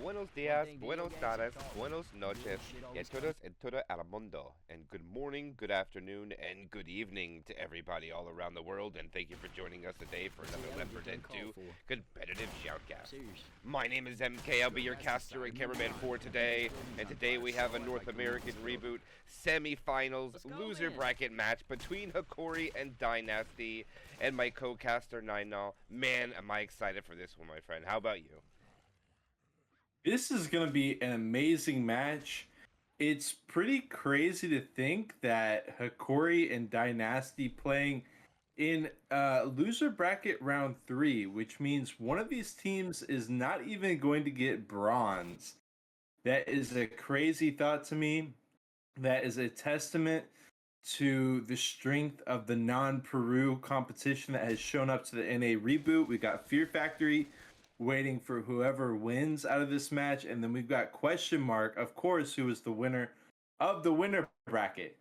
buenos días, buenos tardes, buenos noches, y a todos en todo el mundo. And good morning, good afternoon, and good evening to everybody all around the world. And thank you for joining us today for another Leopard and 2 competitive shoutcast. My name is MK. I'll be your caster and cameraman for today. And today we have a North American ReBoot semi-finals loser bracket match between Hokori and Dynsty and my co-caster Ninal. Man, am I excited for this one, my friend. How about you? This is going to be an amazing match. It's pretty crazy to think that Hokori and Dynsty playing in loser bracket round 3, which means one of these teams is not even going to get bronze. That is a crazy thought to me. That is a testament to the strength of the non-Peru competition that has shown up to the NA ReBoot. We got Fear Factory waiting for whoever wins out of this match, and then we've got Question Mark, of course, who is the winner of the winner bracket.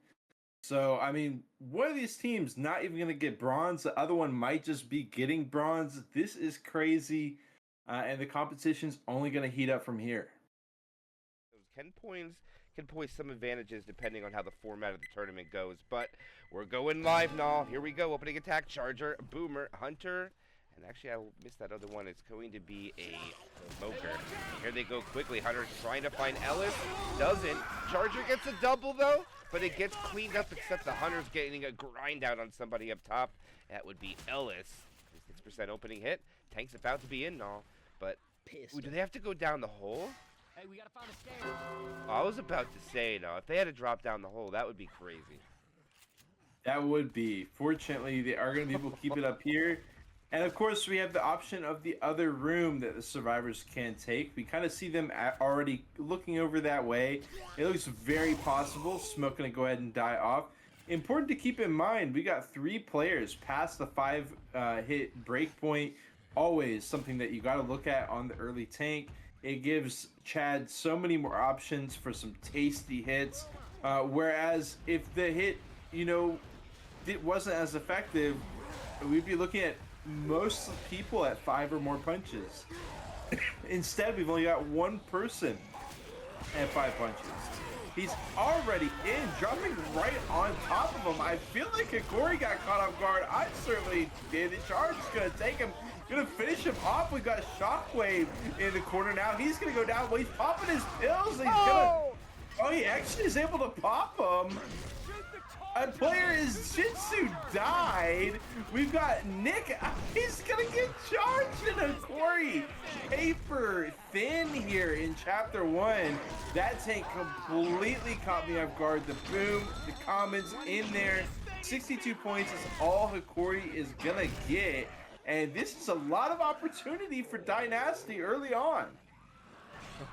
So, I mean, one of these teams not even going to get bronze. The other one might just be getting bronze. This is crazy, and the competition's only going to heat up from here. Those 10 points can point some advantages depending on how the format of the tournament goes, but we're going live now. Here we go. Opening attack, Charger, Boomer, Hunter. And actually, I missed that other one. It's going to be a smoker. Here they go quickly. Hunter's trying to find Ellis. Doesn't. Charger gets a double, though. But it gets cleaned up, except the Hunter's getting a grind out on somebody up top. That would be Ellis. 6% opening hit. Tank's about to be in now. But, ooh, do they have to go down the hole? Hey, we gotta find a stair. I was about to say, no. If they had to drop down the hole, that would be crazy. That would be. Fortunately, they are going to be able to keep it up here. And of course, we have the option of the other room that the survivors can take. We kind of see them already looking over that way. It looks very possible. Smoke going to go ahead and die off. Important to keep in mind, we got 3 players past the 5 hit breakpoint. Always something that you got to look at on the early tank. It gives Chad so many more options for some tasty hits. Whereas if the hit, it wasn't as effective, we'd be looking at most people at 5 or more punches. Instead, we've only got one person at 5 punches. He's already in, dropping right on top of him. I feel like Hokori got caught off guard. I certainly did. The charge is going to take him, going to finish him off. We've got Shockwave in the corner now. He's going to go down. Well, he's popping his pills. He's he actually is able to pop him. A player is Jitsu died. We've got Nick. He's gonna get charged in a Hokori. Paper thin here in chapter 1. That tank completely caught me off guard. The boom, the comments in there. 62 points is all Hokori is gonna get. And this is a lot of opportunity for Dynsty early on.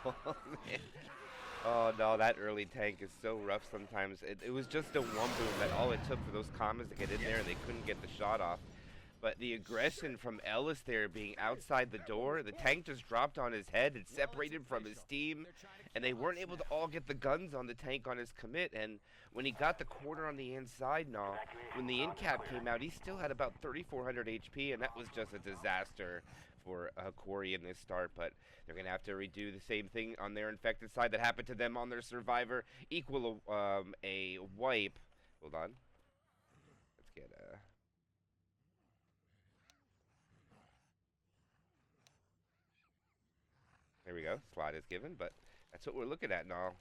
Oh, man. Oh no, that early tank is so rough sometimes. It was just a one boom that all it took for those commons to get in there and they couldn't get the shot off. But the aggression from Ellis there being outside the door, the tank just dropped on his head and separated from his team. And they weren't able to all get the guns on the tank on his commit. And when he got the corner on the inside now, when the in cap came out, he still had about 3,400 HP. And that was just a disaster for Hokori in this start, but they're going to have to redo the same thing on their infected side that happened to them on their survivor. Equal a wipe. Hold on. Let's get There we go. Slot is given, but that's what we're looking at now.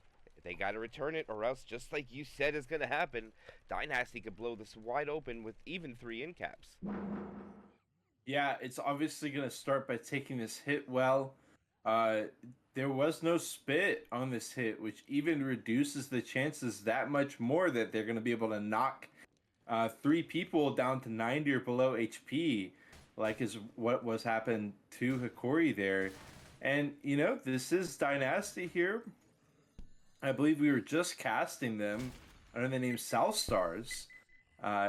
They got to return it, or else, just like you said is going to happen, Dynsty could blow this wide open with even 3 in caps. Yeah, it's obviously going to start by taking this hit well. There was no spit on this hit, which even reduces the chances that much more that they're going to be able to knock 3 people down to 90 or below HP, like is what was happened to Hokori there. And, this is Dynsty here. I believe we were just casting them under the name South Stars.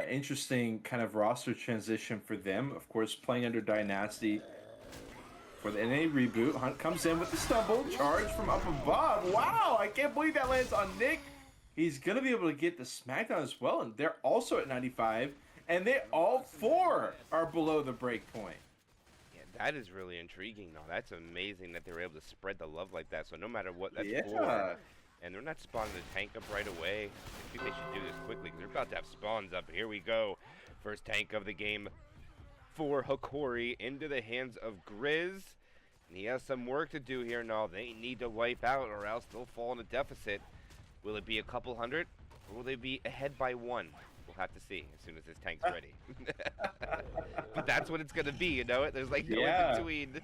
Interesting kind of roster transition for them. Of course, playing under Dynsty for the NA ReBoot. Hunt comes in with the stumble. Charge from up above. Wow, I can't believe that lands on Nick. He's going to be able to get the smackdown as well. And they're also at 95. And they all 4 are below the break point. Yeah, That is really intriguing, though. That's amazing that they were able to spread the love like that. So no matter what, that's Yeah. 4. And they're not spawning the tank up right away. I think they should do this quickly because they're about to have spawns up. Here we go. First tank of the game for Hokori into the hands of Grizz. And he has some work to do here. No, they need to wipe out or else they'll fall in a deficit. Will it be a couple hundred or will they be ahead by 1? We'll have to see as soon as this tank's ready. But that's what it's going to be, you know? There's like no in between.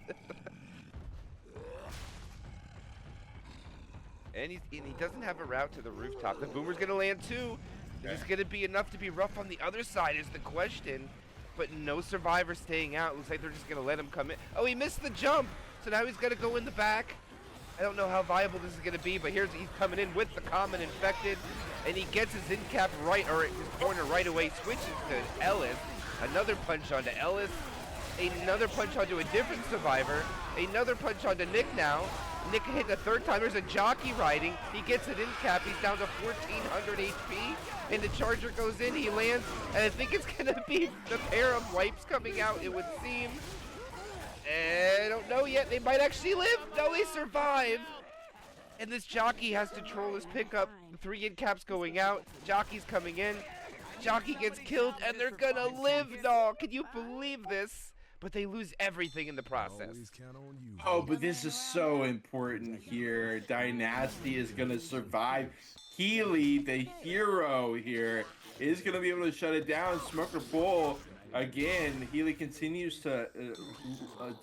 And he doesn't have a route to the rooftop. The boomer's going to land too. Is this going to be enough to be rough on the other side is the question. But no survivor staying out. Looks like they're just going to let him come in. Oh, he missed the jump. So now he's got to go in the back. I don't know how viable this is going to be, but he's coming in with the common infected. And he gets his in cap right, or his corner right away. Switches to Ellis. Another punch onto Ellis. Another punch onto a different survivor. Another punch onto Nick now. Nick hit the 3rd time. There's a jockey riding. He gets it in cap. He's down to 1,400 HP. And the charger goes in. He lands. And I think it's going to be the pair of wipes coming out, it would seem. I don't know yet. They might actually live. No, they survive. And this jockey has to troll his pickup. 3 in caps going out. Jockey's coming in. Jockey gets killed. And they're going to live, dog. Can you believe this? But they lose everything in the process. Oh, but this is so important here. Dynasty is going to survive. Healy, the hero here, is going to be able to shut it down. Smoker Bull, again, Healy continues to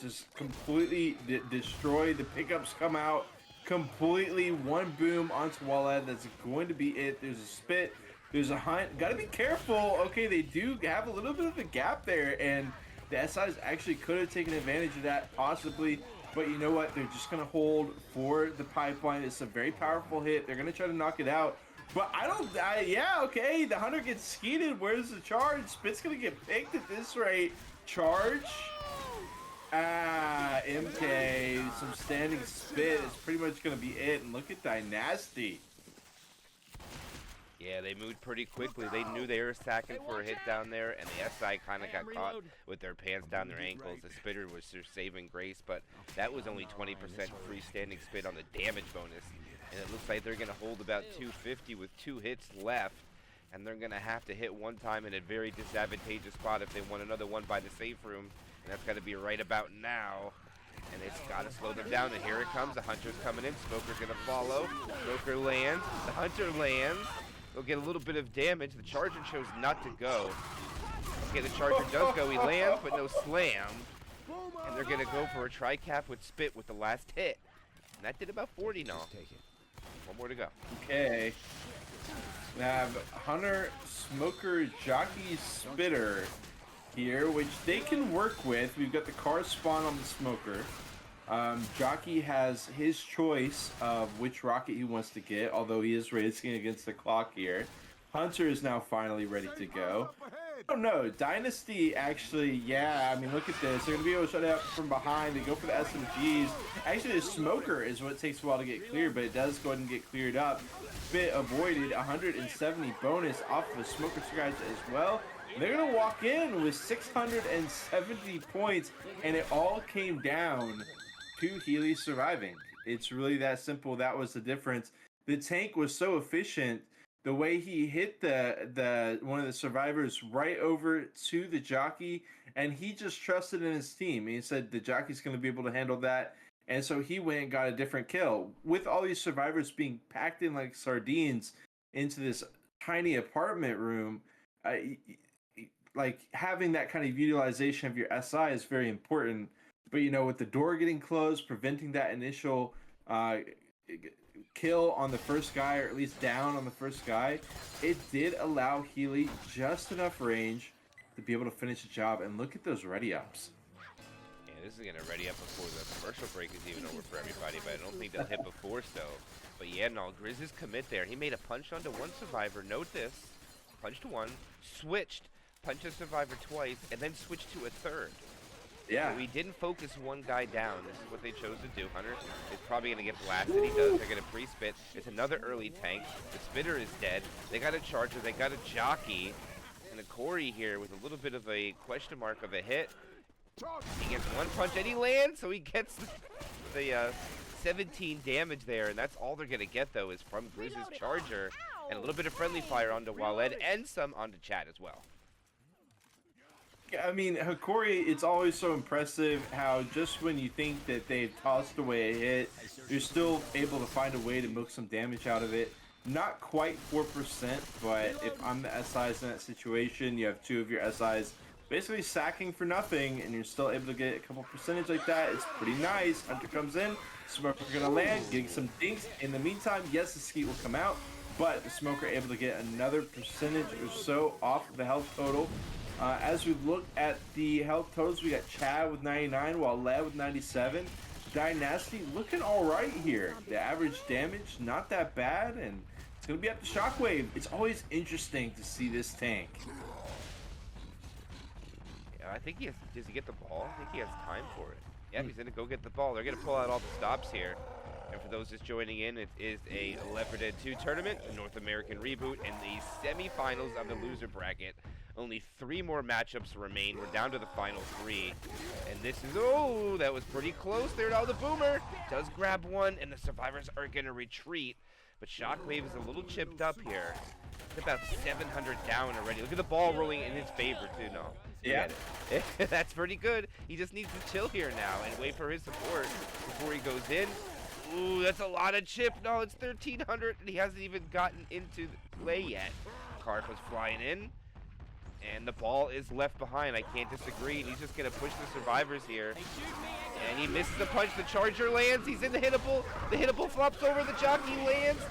just completely destroy. The pickups come out completely. 1 boom onto Wallhead. That's going to be it. There's a spit. There's a hunt. Got to be careful. Okay, they do have a little bit of a gap there, and the SIs actually could have taken advantage of that, possibly. But you know what? They're just going to hold for the pipeline. It's a very powerful hit. They're going to try to knock it out. But yeah, okay. The Hunter gets skeeted. Where's the charge? Spit's going to get picked at this rate. Charge. MK. Some standing spit is pretty much going to be it. And look at Dynasty. Yeah, they moved pretty quickly. They knew they were sacking for a hit down there, and the SI kind of got caught with their pants down their ankles. The spitter was their saving grace, but that was only 20% freestanding spit on the damage bonus. And it looks like they're going to hold about 250 with 2 hits left, and they're going to have to hit 1 time in a very disadvantageous spot if they want another one by the safe room, and that's got to be right about now. And it's got to slow them down, and here it comes. The Hunter's coming in. Smoker's going to follow. Smoker lands. The Hunter lands. They'll get a little bit of damage. The Charger chose not to go. Okay, the Charger does go. He lands, but no slam. And they're going to go for a tri-cap with Spit with the last hit. And that did about 40 now. One more to go. Okay. We have Hunter, Smoker, Jockey, Spitter here, which they can work with. We've got the car spawn on the Smoker. Jockey has his choice of which rocket he wants to get, although he is racing against the clock here. Hunter is now finally ready to go. Oh no, Dynasty actually, yeah, I mean, look at this. They're going to be able to shut it out from behind. They go for the SMGs. Actually, the Smoker is what takes a while to get cleared, but it does go ahead and get cleared up. Bit avoided, 170 bonus off of the Smoker guys as well. They're going to walk in with 670 points, and it all came down to Healy surviving. It's really that simple. That was the difference. The tank was so efficient. The way he hit the one of the survivors right over to the jockey, and he just trusted in his team. He said the jockey's going to be able to handle that, and so he went and got a different kill. With all these survivors being packed in like sardines into this tiny apartment room, like having that kind of utilization of your SI is very important. But you know, with the door getting closed, preventing that initial kill on the first guy, or at least down on the first guy, it did allow Healy just enough range to be able to finish the job. And look at those ready ups. Yeah, this is going to ready up before the commercial break is even over for everybody, but I don't think they'll hit before so. But yeah, no, Grizz's commit there. He made a punch onto 1 survivor. Note this. Punched 1, switched, punched a survivor twice, and then switched to a 3rd. Yeah. So he didn't focus 1 guy down. This is what they chose to do. Hunter is probably going to get blasted. He does. They're going to pre-spit. It's another early tank. The spitter is dead. They got a charger. They got a jockey. And a Hokori here with a little bit of a question mark of a hit. He gets one punch and he lands, so he gets the 17 damage there, and that's all they're gonna get though is from Grizz's charger, and a little bit of friendly fire onto Waled and some onto Chad as well. I mean, Hokori, it's always so impressive how just when you think that they've tossed away a hit, you're still able to find a way to milk some damage out of it. Not quite 4%, but if I'm the SIs in that situation, you have two of your SIs basically sacking for nothing, and you're still able to get a couple percentage like that. It's pretty nice. Hunter comes in, Smoker gonna land, getting some dinks. In the meantime, yes, the skeet will come out, but the Smoker able to get another percentage or so off of the health total. As we look at the health totals, we got Chad with 99, while Led with 97. Dynasty looking all right here. The average damage, not that bad, and it's going to be up to Shockwave. It's always interesting to see this tank. Yeah, I think he has, does he get the ball? I think he has time for it. Yeah, he's going to go get the ball. They're going to pull out all the stops here. And for those just joining in, it is a Left 4 Dead 2 tournament, a North American reboot, and the semifinals of the loser bracket. Only 3 more matchups remain. We're down to the final 3. And this is, oh, that was pretty close there. Now the Boomer does grab one, and the survivors are going to retreat. But Shockwave is a little chipped up here. It's about 700 down already. Look at the ball rolling in his favor, too. No. Yeah. That's pretty good. He just needs to chill here now and wait for his support before he goes in. Ooh, that's a lot of chip. No, it's 1,300, and he hasn't even gotten into the play yet. Karth was flying in, and the ball is left behind. I can't disagree, and he's just going to push the survivors here. And he misses the punch. The charger lands. He's in the hittable. The hittable flops over. The jockey lands.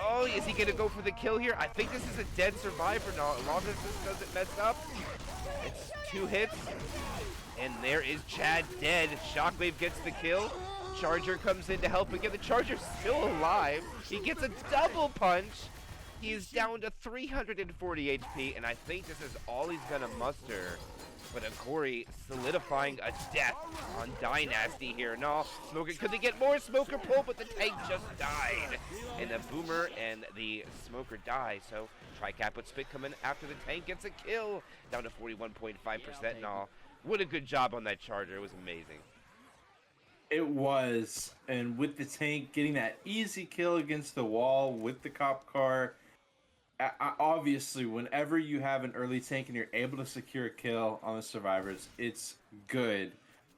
Oh, is he going to go for the kill here? I think this is a dead survivor now, as long as this doesn't mess up. It's 2 hits, and there is Chad dead. Shockwave gets the kill. Charger comes in to help again. The Charger's still alive. He gets a double punch. He is down to 340 HP, and I think this is all he's gonna muster. But Hokori solidifying a death on Dynasty here. No, Smoker, could they get more Smoker pull? But the tank just died. And the Boomer and the Smoker die, so Tricap with Spit coming after the tank gets a kill. Down to 41.5% and all. What a good job on that Charger. It was amazing. It was, and with the tank getting that easy kill against the wall with the cop car, obviously whenever you have an early tank and you're able to secure a kill on the survivors, it's good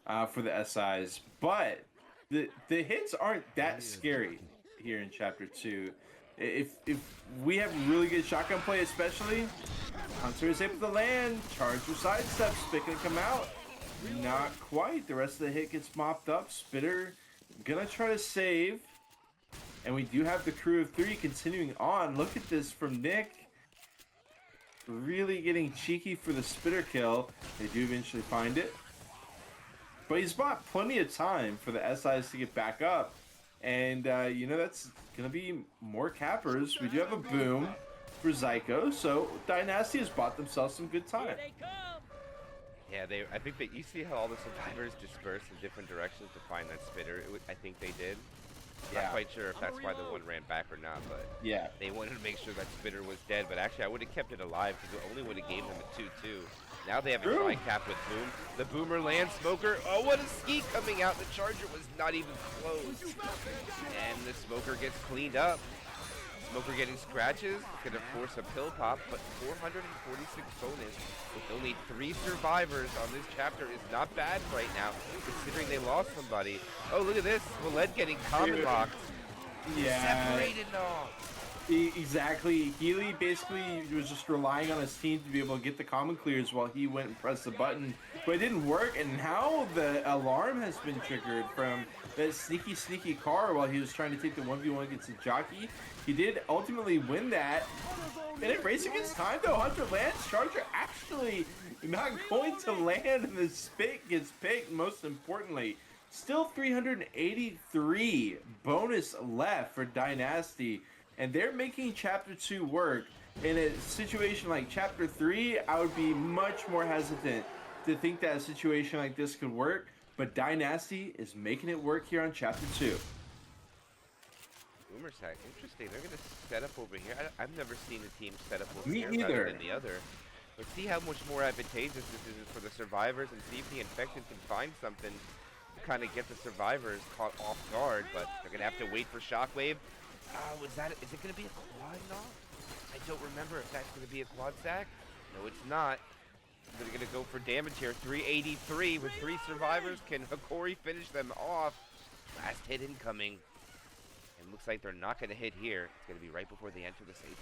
for the SIs. But the hits aren't that scary here in Chapter 2. If we have really good shotgun play, especially, Hunter is able to land, Charger sidestep, Spit can come out. Not quite. The rest of the hit gets mopped up. Spitter gonna try to save. And we do have the crew of 3 continuing on. Look at this from Nick. Really getting cheeky for the Spitter kill. They do eventually find it. But he's bought plenty of time for the SIs to get back up. And, you know, that's gonna be more cappers. We do have a boom for Zyko. So Dynasty has bought themselves some good time. Yeah, I think that you see how all the survivors dispersed in different directions to find that Spitter. I think they did. Yeah. Not quite sure if that's why the one ran back or not, but yeah, they wanted to make sure that Spitter was dead. But actually, I would have kept it alive because it only would have gave them a 2-2. Now they have a tri-cap with Boom. The Boomer lands Smoker. Oh, what a ski coming out. The Charger was not even close. And the Smoker gets cleaned up. Smoker getting scratches, gonna force a pill pop, but 446 bonus with only 3 survivors on this chapter is not bad right now, considering they lost somebody. Oh, look at this, Willed getting common locked. Yeah. Separated now. Exactly. Healy basically was just relying on his team to be able to get the common clears while he went and pressed the button. But it didn't work, and now the alarm has been triggered from that sneaky car while he was trying to take the 1v1 against the jockey. He did ultimately win that. And it race against time though. Hunter lands. Charger actually not going to land, and the Spit gets picked, most importantly. Still 383 bonus left for Dynasty. And they're making Chapter 2 work. In a situation like Chapter 3, I would be much more hesitant to think that a situation like this could work. But Dynasty is making it work here on Chapter 2. Boomer sack, interesting. They're going to set up over here. I've never seen a team set up over Me here either. rather than the other. Let's see how much more advantageous this is for the survivors and see if the infected can find something to kind of get the survivors caught off guard, but they're going to have to wait for Shockwave. Is it going to be a quad knock? I don't remember if that's going to be a quad sack. No, it's not. They're going to go for damage here. 383 with 3 survivors. Can Hokori finish them off? Last hit incoming. And looks like they're not going to hit here. It's going to be right before they enter the safe.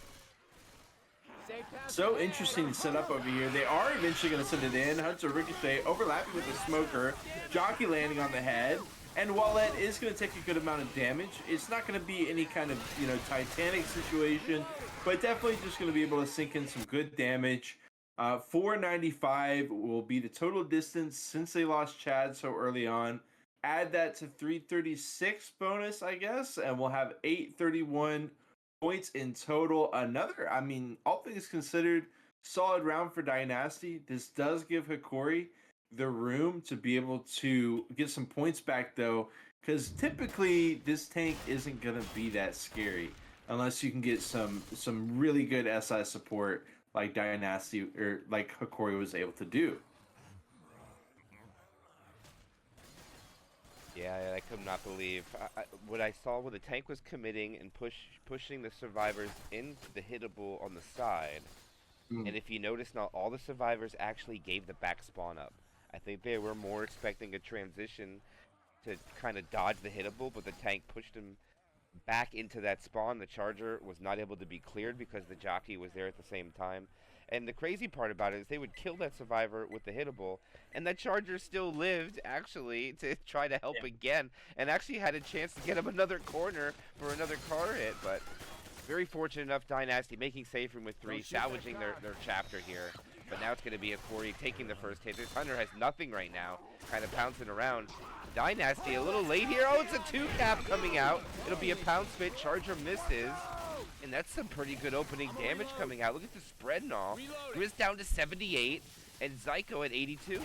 So interesting to set up over here. They are eventually going to send it in. Hunter Ricochet overlapping with the Smoker. Jockey landing on the head. And while that is going to take a good amount of damage, it's not going to be any kind of, Titanic situation. But definitely just going to be able to sink in some good damage. 495 will be the total distance since they lost Chad so early on. Add that to 336 bonus, I guess. And we'll have 831 points in total. Another, all things considered, solid round for Dynasty. This does give Hokori the room to be able to get some points back, though, because typically this tank isn't going to be that scary unless you can get some really good SI support like Dynasty or like Hokori was able to do. Yeah, I could not believe what I saw when the tank was committing and pushing the survivors into the hittable on the side. And if you notice now, all the survivors actually gave the back spawn up. I think they were more expecting a transition to kind of dodge the hittable, but the tank pushed him back into that spawn. The charger was not able to be cleared because the jockey was there at the same time. And the crazy part about it is they would kill that survivor with the hittable, and that charger still lived, actually, to try to help again, and actually had a chance to get him another corner for another car hit. But very fortunate enough, Dynasty making safe room with 3, salvaging their chapter here. But now it's going to be Hokori taking the first hit. This Hunter has nothing right now, kind of pouncing around. Dynasty a little late here. Oh, it's a 2-cap coming out. It'll be a pounce fit. Charger misses. And that's some pretty good opening damage coming out. Look at the spread and all. Grizz down to 78, and Zyko at 82.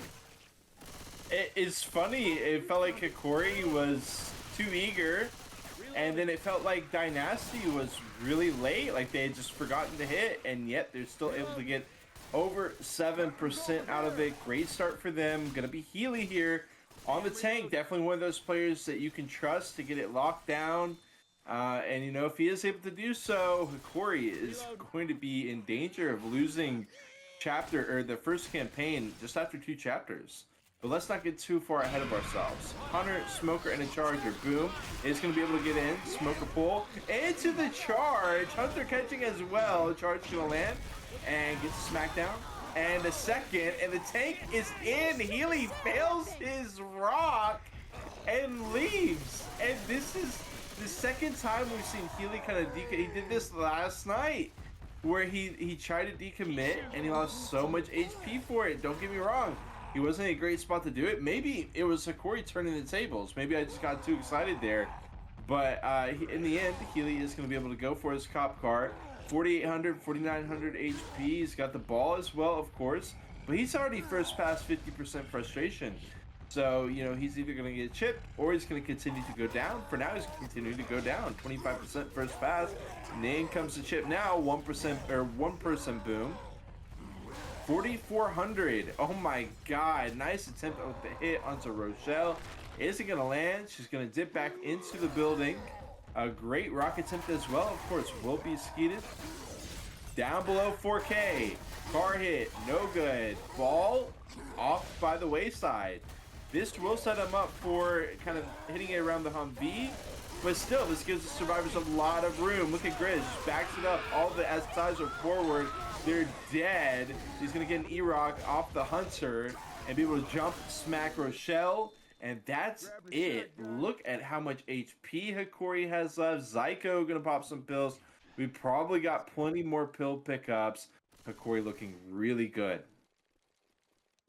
It's funny. It felt like Hokori was too eager, and then it felt like Dynasty was really late. Like they had just forgotten to hit, and yet they're still able to get over 7% out of it. Great start for them. Gonna be Healy here on the tank. Definitely one of those players that you can trust to get it locked down. And if he is able to do so, Hokori is going to be in danger of losing the first campaign just after 2 chapters. But let's not get too far ahead of ourselves. Hunter, Smoker, and a Charger. Boom. Is going to be able to get in. Smoker pull into the charge. Hunter catching as well. Charge going to land and gets a smackdown. And a second, and the tank is in. Healy fails his rock and leaves. And this is the second time we've seen Healy kind of decommit. He did this last night where he tried to decommit and he lost so much HP for it. Don't get me wrong. He wasn't in a great spot to do it. Maybe it was Hokori turning the tables. Maybe I just got too excited there. But in the end, Healy is going to be able to go for his cop car. 4,800, 4,900 HP. He's got the ball as well, of course. But he's already first past 50% frustration. So, he's either going to get chipped or he's going to continue to go down. For now, he's continuing to go down. 25% first pass. And then comes the chip now. 1% or 1-person boom. 4,400. Oh my God. Nice attempt with the hit onto Rochelle. Is it going to land? She's going to dip back into the building. A great rock attempt as well. Of course, will be skeeted. Down below 4K. Car hit. No good. Ball off by the wayside. This will set him up for kind of hitting it around the Humvee. But still, this gives the survivors a lot of room. Look at Grizz. Just backs it up. All the SIs are forward. They're dead. He's going to get an E-Rock off the Hunter and be able to jump, smack Rochelle. And that's it. Look at how much HP Hokori has left. Zyko going to pop some pills. We probably got plenty more pill pickups. Hokori looking really good.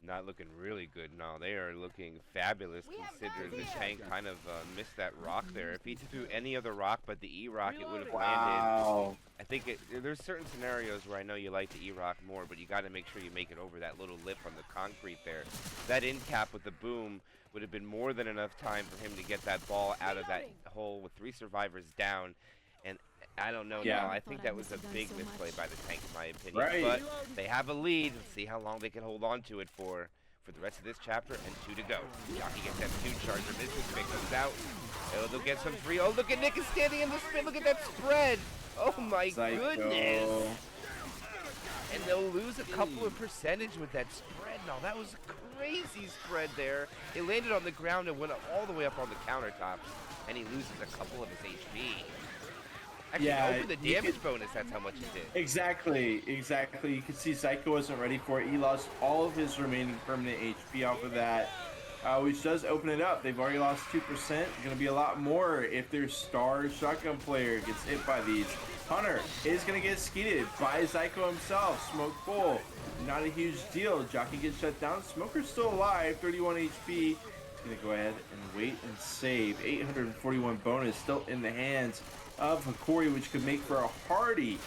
Not looking really good, no. They are looking fabulous considering the tank kind of missed that rock there. If he threw any other rock but the E-Rock, it would have landed. I think there's certain scenarios where I know you like the E-Rock more, but you got to make sure you make it over that little lip on the concrete there. That end cap with the boom would have been more than enough time for him to get that ball out of that hole with 3 survivors down. And I don't know Yeah. now. I think that was a big misplay by the tank, in my opinion. Right. But they have a lead. Let's see how long they can hold on to it for the rest of this chapter, and 2 to go. Jockey gets that 2 charger. Misses, Vic comes out. Oh, they'll get some free. Oh, look at Nick is standing in the spin. Look at that spread. Oh, my Psycho. goodness. And they'll lose a couple of percentage with that spread. Now, that was a crazy spread there. It landed on the ground and went all the way up on the countertops, and he loses a couple of his HP. Actually, Yeah, over the damage bonus, that's how much he did. Exactly. You can see Psycho wasn't ready for it. He lost all of his remaining permanent HP off of that, which does open it up. They've already lost 2%. Going to be a lot more if their star shotgun player gets hit by these. Hunter is going to get skeeted by Psycho himself. Smoke full. Not a huge deal. Jockey gets shut down. Smoker's still alive. 31 HP. He's going to go ahead and wait and save. 841 bonus still in the hands of Hokori, which could make for a hearty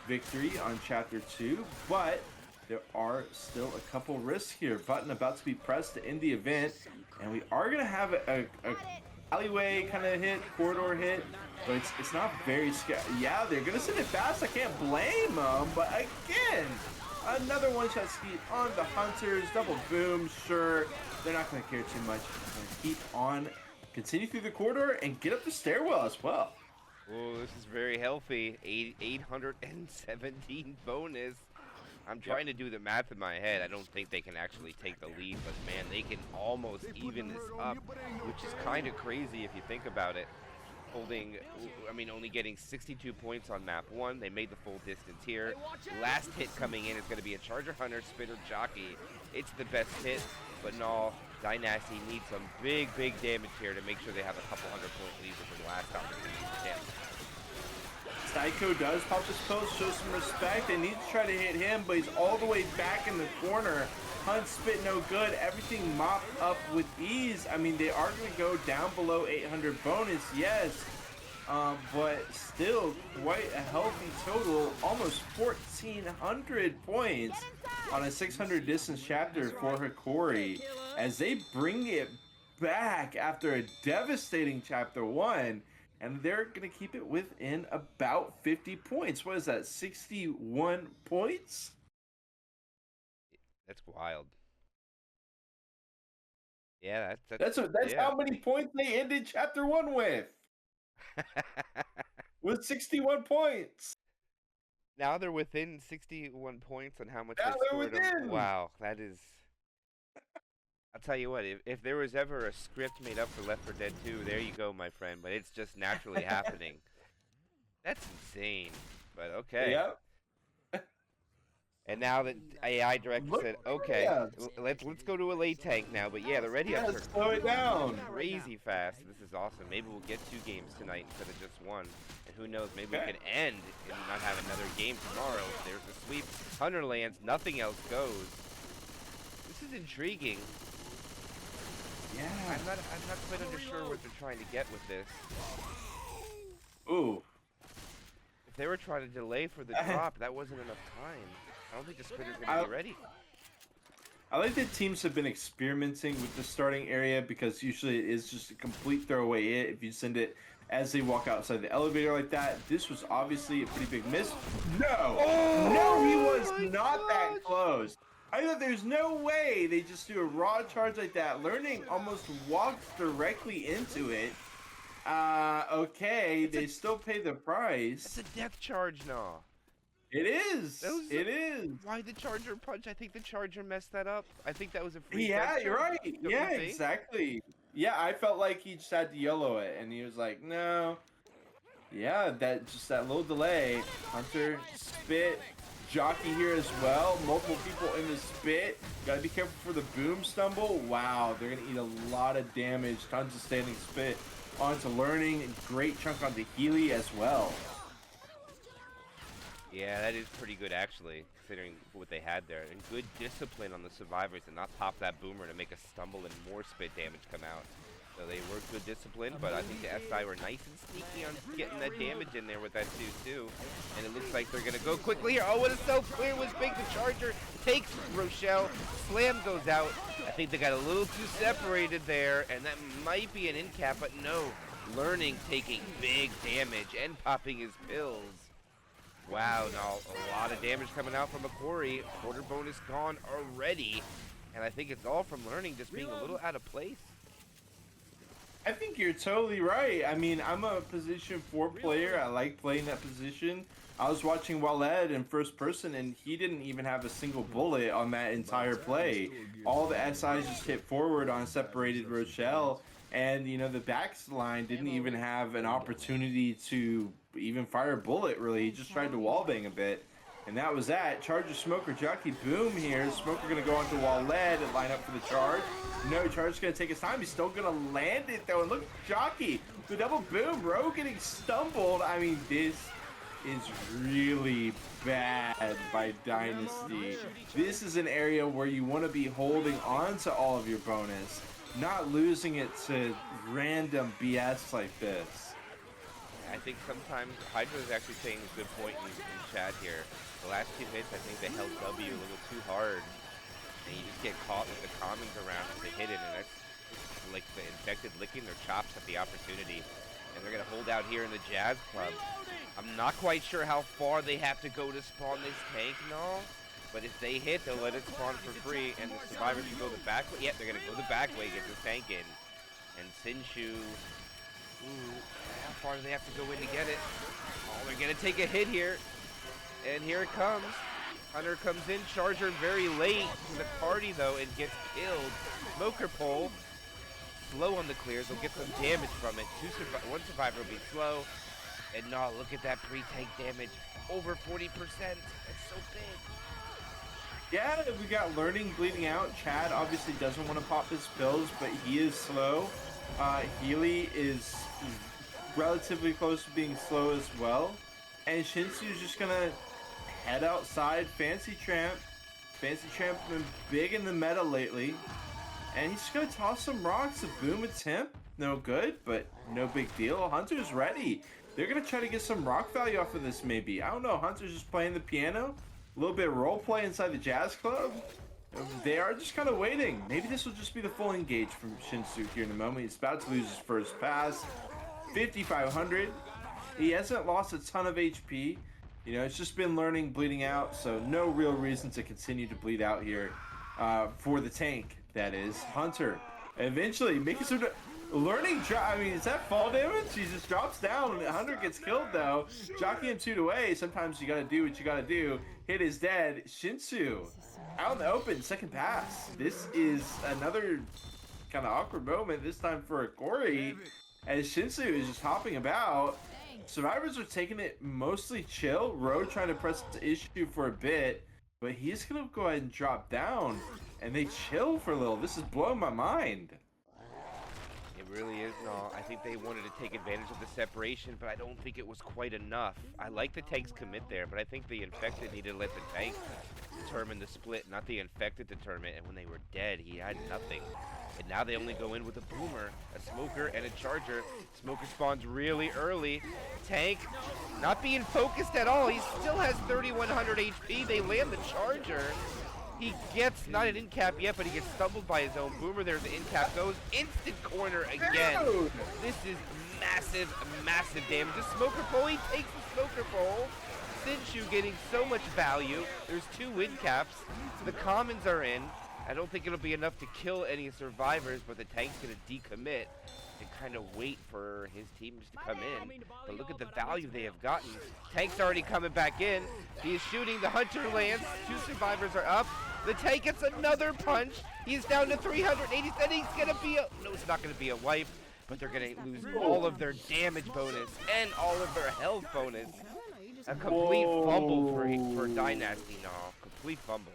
victory on Chapter 2, but there are still a couple risks here. Button about to be pressed to end the event, and we are going to have a alleyway kind of hit, corridor hit, but it's not very scary. Yeah, they're going to send it fast. I can't blame them, but again, another one-shot ski on the Hunters. Double boom, sure. They're not going to care too much. They're going to keep on, continue through the corridor, and get up the stairwell as well. Oh, this is very healthy. 817 bonus. I'm trying to do the math in my head. I don't think they can actually take the lead, but man, they can almost even this up, which is kind of crazy if you think about it. Only getting 62 points on map 1. They made the full distance here. Last hit coming in is going to be a Charger Hunter Spitter Jockey. It's the best hit, but no, Dynasty needs some big damage here to make sure they have a couple 100-point lead with the last opportunity for him. Psycho does pop his post, show some respect. They need to try to hit him, but he's all the way back in the corner. Hunt spit no good. Everything mopped up with ease. I mean, they are going to go down below 800 bonus, yes. But still quite a healthy total. Almost 1,400 points on a 600 distance chapter for Hokori. As they bring it back after a devastating chapter 1. And they're going to keep it within about 50 points. What is that, 61 points? That's wild. Yeah, That's how many points they ended chapter 1 with. With 61 points. Now they're within 61 points on how much Now they they're scored them. within. Wow, that is... I'll tell you what, if there was ever a script made up for Left 4 Dead 2, there you go, my friend, but it's just naturally happening. That's insane, but okay. Yep. And now the AI director said, okay, let's go to a late tank now, but yeah, the ready ups are slow it down. crazy fast. This is awesome. Maybe we'll get 2 games tonight instead of just 1. And who knows, maybe we can end and not have another game tomorrow. There's the sweep. Hunter lands, nothing else goes. This is intriguing. Yeah. I'm not quite unsure what they're trying to get with this. Ooh. If they were trying to delay for the drop, that wasn't enough time. I don't think the sprinter's going to be ready. I like that teams have been experimenting with the starting area because usually it is just a complete throwaway hit if you send it as they walk outside the elevator like that. This was obviously a pretty big miss. No! Oh, no, he was not that close. I thought there's no way they just do a raw charge like that. Learning almost walks directly into it. Okay, they still pay the price. It's a death charge now. It is. It is. Why the charger punch? I think the charger messed that up. I think that was a free Yeah, death you're charge. right. Don't Yeah, you think? exactly. Yeah, I felt like he just had to yellow it, and he was like, no. Yeah, that little delay. Hunter, spit. Jockey here as well. Multiple people in the spit. Gotta be careful for the boom stumble. Wow, they're gonna eat a lot of damage. Tons of standing spit onto learning. Great chunk onto Healy as well. Yeah, that is pretty good actually, considering what they had there. And good discipline on the survivors and not pop that boomer to make a stumble and more spit damage come out. So they were good discipline, but I think the SI were nice and sneaky on getting that damage in there with that 2-2. And it looks like they're going to go quickly here. Oh, it is so clear. It was big. The Charger takes Rochelle. Slam goes out. I think they got a little too separated there, and that might be an in cap, but no. Learning taking big damage and popping his pills. Wow, now a lot of damage coming out from Hokori. Quarter bonus gone already. And I think it's all from Learning just being a little out of place. I think you're totally right. I mean, I'm a position 4 player. I like playing that position. I was watching Waled in first person, and he didn't even have a single bullet on that entire play. All the SIs just hit forward on separated Rochelle, and you know the back line didn't even have an opportunity to even fire a bullet. Really, he just tried to wallbang a bit, and that was that. Charger, Smoker, Jockey, boom here. Smoker gonna go onto Waled and line up for the charge. No, Charger's gonna take his time. He's still gonna land it though, and look, Jockey, the double boom. Ro getting stumbled. I mean, this is really bad by Dynasty. This is an area where you want to be holding on to all of your bonus, not losing it to random BS like this. I think sometimes Hydra is actually saying a good point in chat here. The last 2 hits, I think they held W a little too hard, and you just get caught with the commons around as they hit it, and that's like the infected licking their chops at the opportunity. And they're gonna hold out here in the Jazz Club. I'm not quite sure how far they have to go to spawn this tank, no. But if they hit, they'll let it spawn for free, and the survivors can go the back way. Yep, they're gonna go the back way, get the tank in. And Sinshu, ooh, how far do they have to go in to get it? Oh, they're gonna take a hit here. And here it comes. Hunter comes in, Charger very late to the party though, and gets killed. Smoker pole. Slow on the clears, will get some damage from it. One survivor will be slow. And no, look at that pre-tank damage. Over 40%. That's so big. Yeah, we got Learning bleeding out. Chad obviously doesn't want to pop his pills, but he is slow. Healy is relatively close to being slow as well. And Shinsu's just gonna head outside. Fancy Tramp. Fancy Tramp been big in the meta lately. And he's just gonna toss some rocks. A boom attempt, no good, but no big deal. Hunter's ready. They're gonna try to get some rock value off of this maybe. I don't know, Hunter's just playing the piano. A little bit of role play inside the Jazz Club. They are just kind of waiting. Maybe this will just be the full engage from Shinsu here in a moment. He's about to lose his first pass. 5,500. He hasn't lost a ton of HP. You know, it's just been Learning bleeding out, so no real reason to continue to bleed out here for the tank. That is Hunter. Eventually making some Learning drop. I mean, is that fall damage? He just drops down. Hunter gets killed though. Jockey him 2 away. Sometimes you gotta do what you gotta do. Hit is dead. Shinsu out in the open. Second pass. This is another kind of awkward moment. This time for Hokori, as Shinsu is just hopping about. Survivors are taking it mostly chill. Ro trying to press the issue for a bit, but he's gonna go ahead and drop down. And they chill for a little. This is blowing my mind. It really is, no. I think they wanted to take advantage of the separation, but I don't think it was quite enough. I like the tank's commit there, but I think the infected needed to let the tank determine the split, not the infected determine. And when they were dead, he had nothing. And now they only go in with a boomer, a smoker, and a charger. Smoker spawns really early. Tank not being focused at all. He still has 3,100 HP. They land the charger. He gets, not an in-cap yet, but he gets stumbled by his own boomer. There's the in-cap goes. Instant corner again. Dude. This is massive, massive damage. The smoker pole, he takes the smoker pole. Sinshu getting so much value. There's 2 in-caps. The commons are in. I don't think it'll be enough to kill any survivors, but the tank's gonna decommit and kind of wait for his team just to come in. But look at the value they have gotten. Tank's already coming back in. He is shooting. The Hunter lands. 2 survivors are up. The tank gets another punch. He's down to 387. He's gonna be a, no, it's not gonna be a wipe, but they're gonna lose all of their damage bonus and all of their health bonus. A complete fumble for Dynasty now. Complete fumble.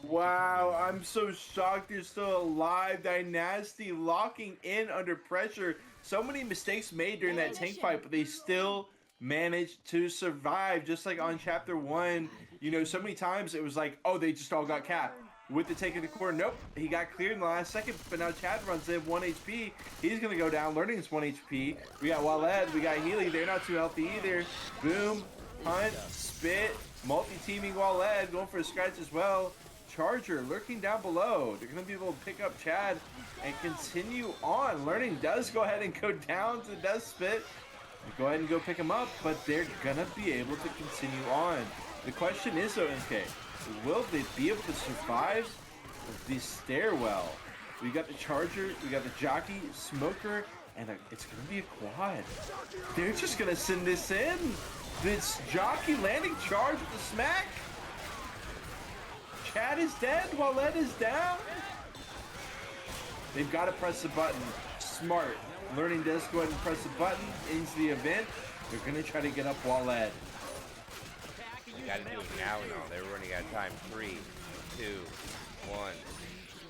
Wow, I'm so shocked they're still alive. Dynasty locking in under pressure. So many mistakes made during that tank fight, but they still managed to survive. Just like on chapter 1, you know, so many times it was like, oh, they just all got capped. With the tank in the corner, nope, he got cleared in the last second, but now Chad runs in 1 HP. He's gonna go down. Learning is 1 HP. We got Waled, we got Healy. They're not too healthy either. Boom, hunt, spit, multi-teaming Waled, going for a scratch as well. Charger lurking down below. They're going to be able to pick up Chad and continue on. Learning does go ahead and go down to Death Spit. Go ahead and go pick him up, but they're going to be able to continue on. The question is, though, NK, will they be able to survive the stairwell? We got the Charger, we got the Jockey, Smoker, and it's going to be a quad. They're just going to send this in. This Jockey landing charge with the smack. Chad is dead, Wallet is down. They've got to press the button. Smart. Learning does go ahead and press the button, ends the event. They're going to try to get up Wallet. You gotta do it now. They're running out of time. 3, 2, 1.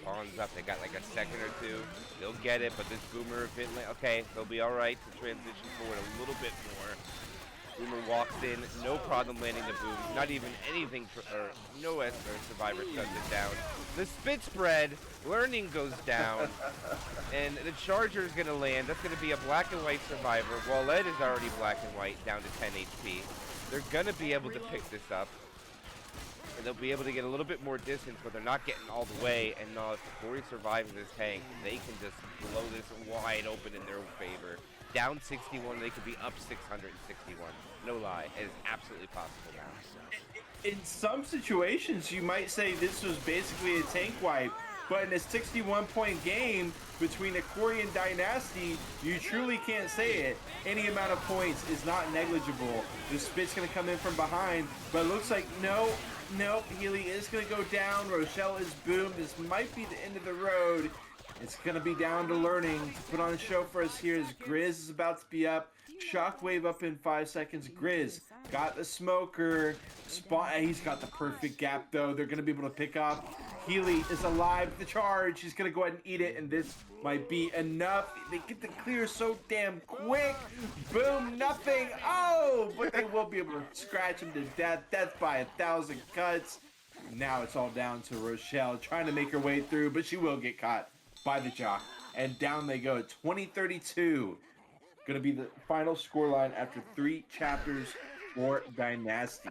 Pawns up. They got like a second or two. They'll get it, but this Boomer event, okay, they'll be all right to transition forward a little bit more. Boomer walks in, no problem landing the boom. Not even anything, no Survivor shuts it down. The spit spread, Learning goes down, and the Charger is going to land. That's going to be a black and white Survivor. Wallet is already black and white, down to 10 HP. They're going to be able to pick this up, and they'll be able to get a little bit more distance, but they're not getting all the way. And if Hokori survives this tank, they can just blow this wide open in their favor. Down 61, they could be up 661. No lie, it is absolutely possible now. In some situations, you might say this was basically a tank wipe, but in a 61-point game between Hokori and Dynsty, you truly can't say it. Any amount of points is not negligible. The Spit's going to come in from behind, but it looks like no, Healy is going to go down. Rochelle is boomed. This might be the end of the road. It's going to be down to Learning to put on a show for us here as Grizz is about to be up. Shockwave up in 5 seconds. Grizz got the Smoker. He's got the perfect gap, though. They're going to be able to pick up. Healy is alive with the charge. He's going to go ahead and eat it, and this might be enough. They get the clear so damn quick. Boom, nothing. Oh, but they will be able to scratch him to death. Death by 1,000 cuts. Now it's all down to Rochelle trying to make her way through, but she will get caught by the Jock. And down they go. 20-32. Going to be the final scoreline after 3 chapters for Dynsty.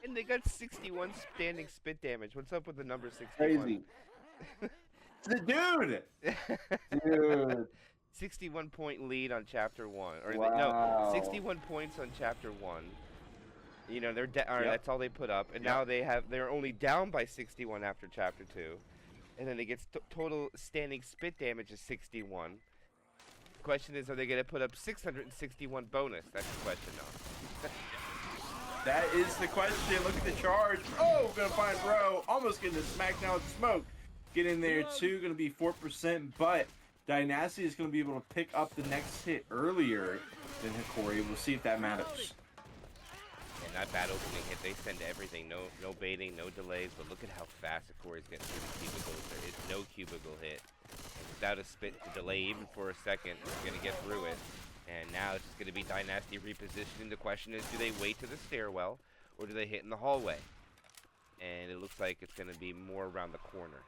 And they got 61 standing spit damage. What's up with the number 61? Crazy. Dude. 61-point lead on chapter 1. Or Wow. no, 61 points on chapter 1. You know, they're Yep. that's all they put up. And now they're only down by 61 after chapter 2. And then they get total standing spit damage of 61. The question is, are they going to put up 661 bonus? That's the question now. That is the question. Look at the charge. Oh, gonna find Ro. Almost getting the smackdown with Smoke. Get in there too. Gonna be 4%, but Dynsty is gonna be able to pick up the next hit earlier than Hokori. We'll see if that matters. And that bad opening hit, they send everything. No baiting, no delays. But look at how fast Hokori's getting through the cubicles. There is no cubicle hit. And without a spit to delay even for a second, they're gonna get through it. And now it's just going to be Dynsty repositioning. The question is, do they wait to the stairwell, or do they hit in the hallway? And it looks like it's going to be more around the corner.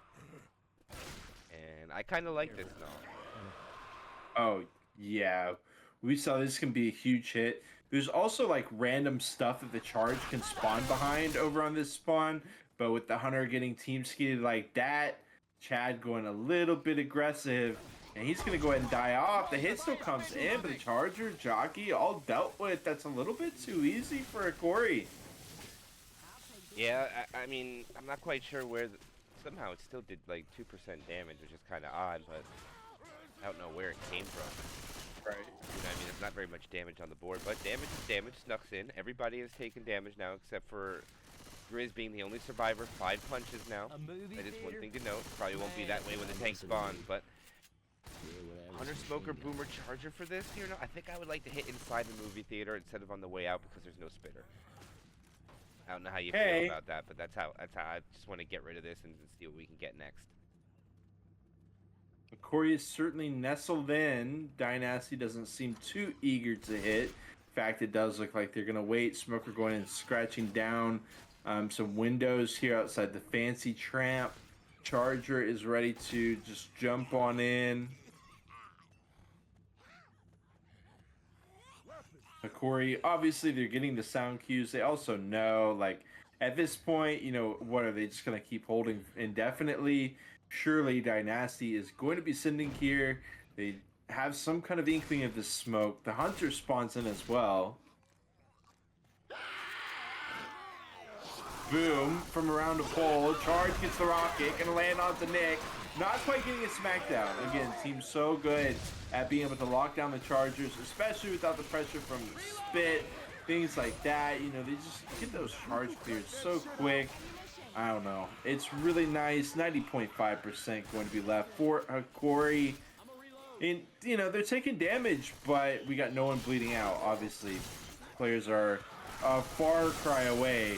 And I kind of like this now. Oh, yeah. We saw this can be a huge hit. There's also, like, random stuff that the charge can spawn behind over on this spawn. But with the Hunter getting team skied like that, Chad going a little bit aggressive, and he's going to go ahead and die off. The hit still comes in, but the Charger, Jockey, all dealt with. That's a little bit too easy for Hokori. Yeah, I mean, I'm not quite sure where... somehow it still did, like, 2% damage, which is kind of odd, but I don't know where it came from. Right. You know, I mean, it's not very much damage on the board, but damage is damage. Snucks in. Everybody has taken damage now, except for Grizz being the only survivor. 5 punches now. That is one thing to note. Probably won't be that way when the tank spawns, but... Hunter, Smoker, Boomer, Charger for this? You know, I think I would like to hit inside the movie theater instead of on the way out because there's no spitter. I don't know how you feel about that, but that's how I just want to get rid of this and see what we can get next. Hokori is certainly nestled in. Dynsty doesn't seem too eager to hit. In fact, it does look like they're going to wait. Smoker going and scratching down some windows here outside the fancy tramp. Charger is ready to just jump on in. Hokori, obviously they're getting the sound cues. They also know, like, At this point, you know, what are they just going to keep holding indefinitely? Surely Dynasty is going to be sending here. They have some kind of inkling of the smoke. The Hunter spawns in as well. Boom, from around the pole. Charge gets the rocket, gonna land onto Nick. Not quite getting a smackdown. Again, team's so good at being able to lock down the Chargers, especially without the pressure from the spit, things like that. You know, they just get those charge cleared so quick. I don't know. It's really nice. 90.5% going to be left for Hokori. And, you know, they're taking damage, but we got no one bleeding out, obviously. Players are a far cry away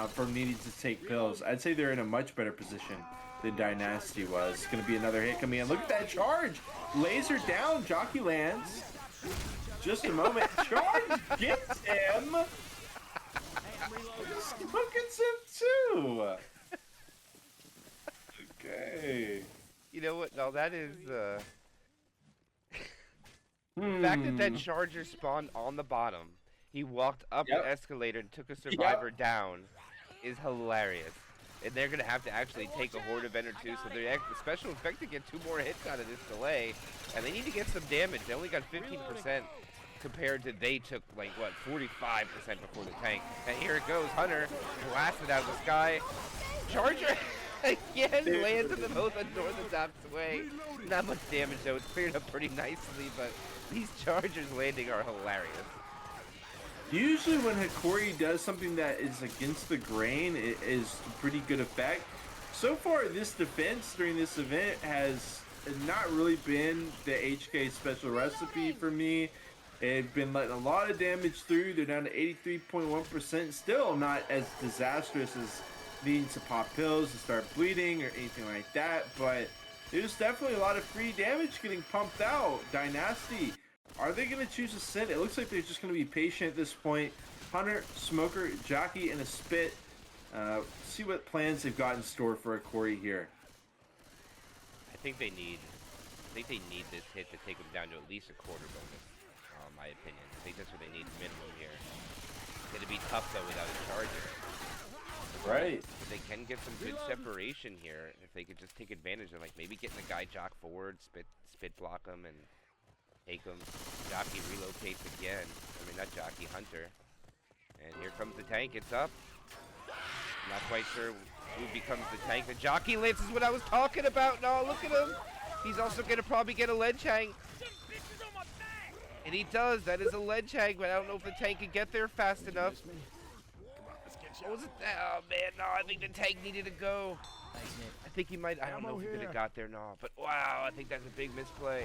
from needing to take pills. I'd say they're in a much better position than Dynasty was. It's going to be another hit coming in. Look at that charge. Laser down. Jockey lands. Just a moment. Charge gets him. Smoke gets him too. Okay. You know what? No, that is the fact that that charger spawned on the bottom. He walked up the escalator and took a survivor down. Is hilarious. And they're going to have to actually take a horde event or two, so they're the special effect to get 2 more hits out of this delay. And they need to get some damage. They only got 15% compared to they took, like, what, 45% before the tank. And here it goes. Hunter blasted out of the sky. Charger again lands in the both unorthodox way. Not much damage, though. It's cleared up pretty nicely, but these Chargers landing are hilarious. Usually when Hokori does something that is against the grain, it is a pretty good effect. So far, this defense during this event has not really been the HK special recipe for me. They've been letting a lot of damage through. They're down to 83.1%. Still not as disastrous as needing to pop pills and start bleeding or anything like that, but there's definitely a lot of free damage getting pumped out. Dynasty, are they going to choose a send? It looks like they're just going to be patient at this point. Hunter, Smoker, Jockey, and a Spit. See what plans they've got in store for Hokori here. I think they need this hit to take them down to at least a quarter bonus, in my opinion. I think that's what they need minimum here. It's going to be tough, though, without a charger. Right. But they can get some good separation here if they could just take advantage of, like, maybe getting the guy jock forward, spit block him, and take him. Jockey relocates again. I mean, not Jockey, Hunter. And here comes the tank. It's up. Not quite sure who becomes the tank. The Jockey Lance is what I was talking about. No, look at him. He's also going to probably get a ledge hang. And he does. That is a ledge hang, but I don't know if the tank can get there fast enough. What was it? Oh, man, no, I think the tank needed to go. I think he might. I don't know if he could have got there, no. But, wow, I think that's a big misplay.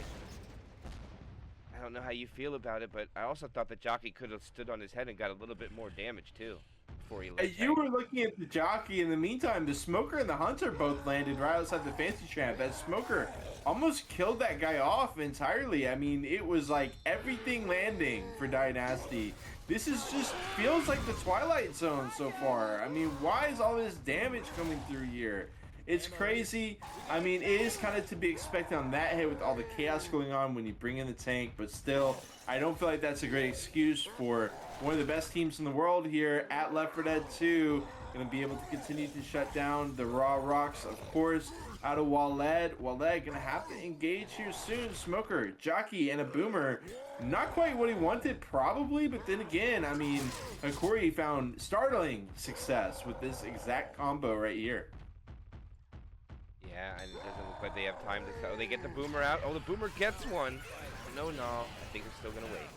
I don't know how you feel about it, but I also thought the Jockey could have stood on his head and got a little bit more damage, too, before he let You were looking at the Jockey. In the meantime, the Smoker and the Hunter both landed right outside the Fancy Champ. That Smoker almost killed that guy off entirely. I mean, it was like everything landing for Dynasty. This is just feels like the Twilight Zone so far. I mean, why is all this damage coming through here? It's crazy. I mean, it is kind of to be expected on that hit with all the chaos going on when you bring in the tank, but still, I don't feel like that's a great excuse for one of the best teams in the world here at Left 4 Dead 2. Going to be able to continue to shut down the Raw Rocks, of course, out of Waled. Waled going to have to engage here soon. Smoker, Jockey, and a Boomer. Not quite what he wanted, probably, but then again, I mean, Hokori found startling success with this exact combo right here. Yeah, and it doesn't look like they have time to... Oh, they get the Boomer out. Oh, the Boomer gets one. No. I think they're still going to wait.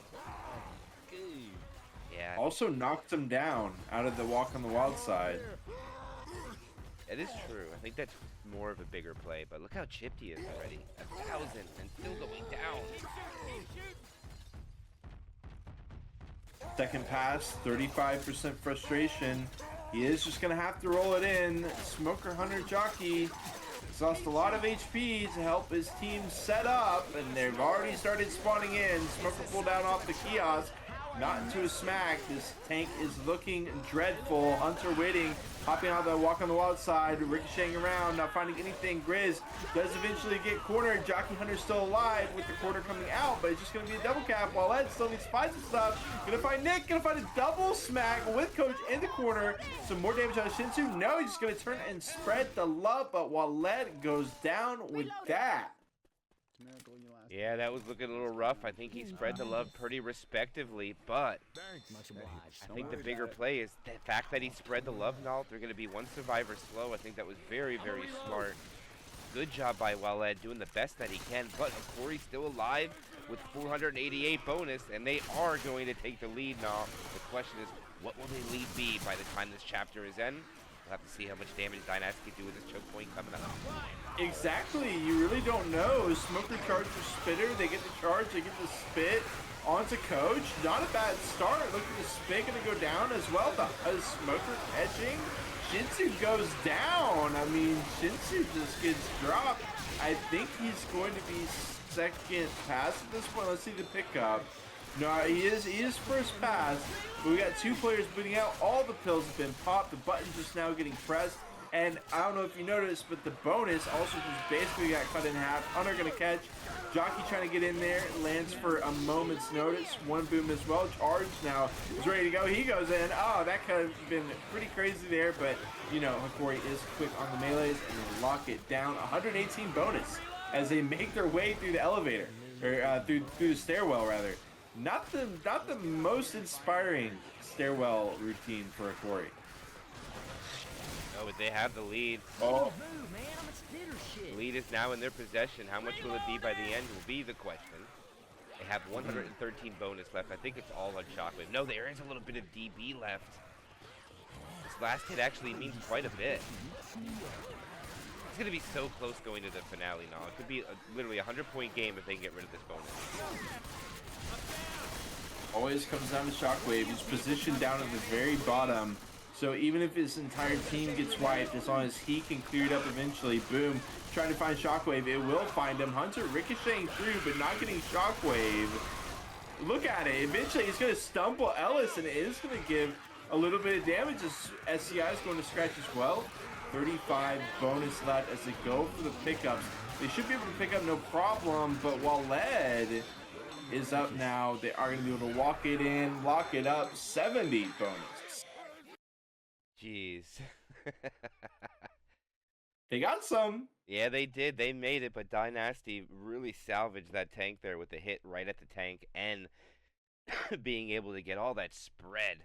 Yeah. Also knocked him down out of the Walk on the Wild side. It is true. I think that's more of a bigger play, but look how chipped he is already. 1,000 and still going down. Second pass, 35% frustration. He is just going to have to roll it in. Smoker, Hunter, Jockey has lost a lot of HP to help his team set up, and they've already started spawning in. Smoker pulled down off the kiosk. not into a smack. This tank is looking dreadful. Hunter waiting, hopping out the walk on the wild side, ricocheting around, not finding anything. Grizz does eventually get cornered. Jockey Hunter's still alive with the corner coming out, but it's just going to be a double cap. while Ed still needs to find some stuff. Gonna find Nick, gonna find a double smack with Coach in the corner. Some more damage on Shinsu. No, he's just going to turn and spread the love, but Wallet goes down with that. Yeah, that was looking a little rough. I think he spread the love pretty respectively, but I think the bigger play is the fact that he spread the love now. They're going to be one survivor slow. I think that was very, very smart. Good job by Waled doing the best that he can, but Hokori's still alive with 488 bonus, and they are going to take the lead now. The question is, what will the lead be by the time this chapter is end? We'll have to see how much damage Dynasty can do with this choke point coming up. Exactly, you really don't know. Smoker charge for Spitter, they get the charge, they get the spit onto Coach. Not a bad start. Look at the spit gonna go down as well. The Smoker catching. Shinsu goes down. I mean, Shinsu just gets dropped. I think he's going to be second pass at this point. Let's see the pickup. No, he is first pass, but we got two players bleeding out. All the pills have been popped. The button's just now getting pressed. And I don't know if you noticed, but the bonus also just basically got cut in half. Hunter gonna catch. Jockey trying to get in there. Lands for a moment's notice. One boom as well. Charge now is ready to go. He goes in. Oh, that could have been pretty crazy there, but you know, Hokori is quick on the melees and they lock it down. 118 bonus as they make their way through the elevator, or through the stairwell rather. Not the most inspiring stairwell routine for Hokori. Oh, but they have the lead. Oh. The lead is now in their possession. How much will it be by the end will be the question. They have 113 bonus left. I think it's all on Shockwave. No, there is a little bit of DB left. This last hit actually means quite a bit. It's going to be so close going to the finale now. It could be literally a 100-point game if they can get rid of this bonus. Always comes down to Shockwave. He's positioned down at the very bottom. So even if his entire team gets wiped, as long as he can clear it up eventually, boom, trying to find Shockwave, it will find him. Hunter ricocheting through, but not getting Shockwave. Look at it. Eventually, he's going to stumble Ellis, and it is going to give a little bit of damage as SCI is going to scratch as well. 35 bonus left as they go for the pickups. They should be able to pick up no problem, but Waled is up now. They are going to be able to walk it in, lock it up, 70 bonus. Jeez. They got some. Yeah, they did. They made it, but Dynasty really salvaged that tank there with the hit right at the tank and being able to get all that spread.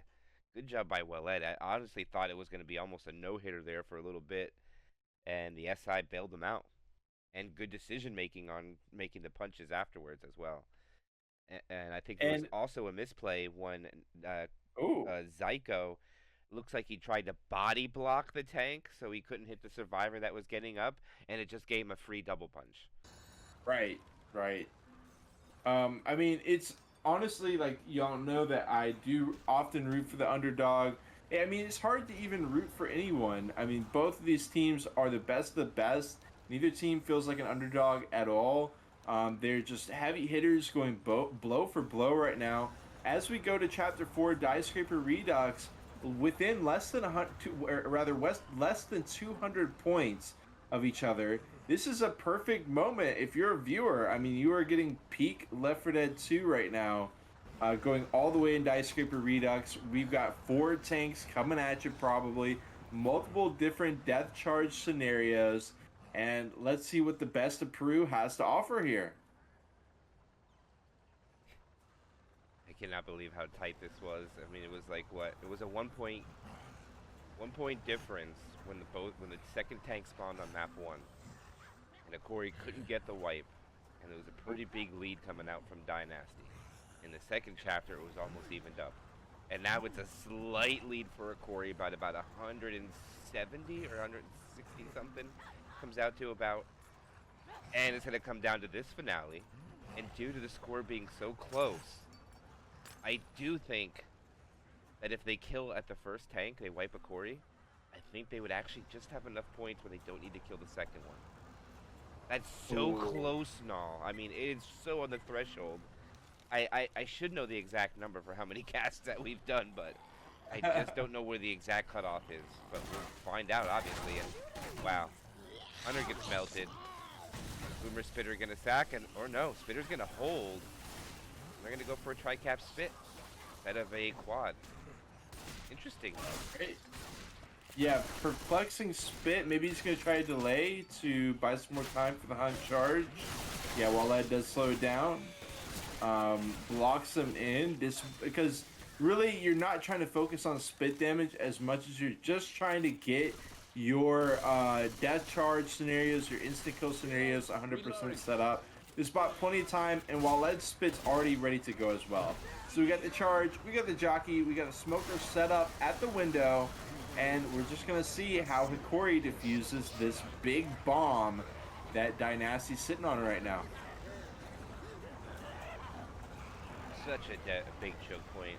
Good job by Wallet. I honestly thought it was going to be almost a no-hitter there for a little bit, and the SI bailed them out. And good decision-making on making the punches afterwards as well. And I think it was also a misplay when Zyko looks like he tried to body block the tank so he couldn't hit the survivor that was getting up, and it just gave him a free double punch. Right. I mean, it's honestly, like, y'all know that I do often root for the underdog. I mean, it's hard to even root for anyone. I mean, both of these teams are the best of the best. Neither team feels like an underdog at all. They're just heavy hitters going blow for blow right now. As we go to Chapter 4, Diescraper Redux, within less than less than 200 points of each other. This is a perfect moment if you're a viewer. I mean, you are getting peak Left 4 Dead 2 right now, going all the way in Diescraper Redux. We've got 4 tanks coming at you probably, multiple different death charge scenarios, and let's see what the best of Peru has to offer here. I cannot believe how tight this was. I mean, it was like what? It was a 1 point difference when the second tank spawned on map 1, and Hokori couldn't get the wipe, and it was a pretty big lead coming out from Dynasty. In the second chapter, it was almost evened up, and now it's a slight lead for Hokori, about 170 or 160 something comes out to about, and it's going to come down to this finale, and due to the score being so close, I do think that if they kill at the first tank, they wipe Hokori, I think they would actually just have enough points where they don't need to kill the second one. That's so close now. I mean, it's so on the threshold. I should know the exact number for how many casts that we've done, but I just don't know where the exact cutoff is. But we'll find out, obviously. And wow, Hunter gets melted. Boomer Spitter gonna sack, or no, Spitter's gonna hold. They're gonna go for a tri-cap spit instead of a quad. Interesting. Great. Yeah, perplexing spit. Maybe he's gonna try a delay to buy some more time for the hunt charge. Yeah, while that does slow it down, blocks him in. This because really you're not trying to focus on spit damage as much as you're just trying to get your death charge scenarios, your instant kill scenarios 100% set up. There's bought plenty of time, and while lead spit's already ready to go as well. So we got the charge, we got the jockey, we got a smoker set up at the window, and we're just gonna see how Hokori diffuses this big bomb that Dynasty's sitting on right now. Such a big choke point,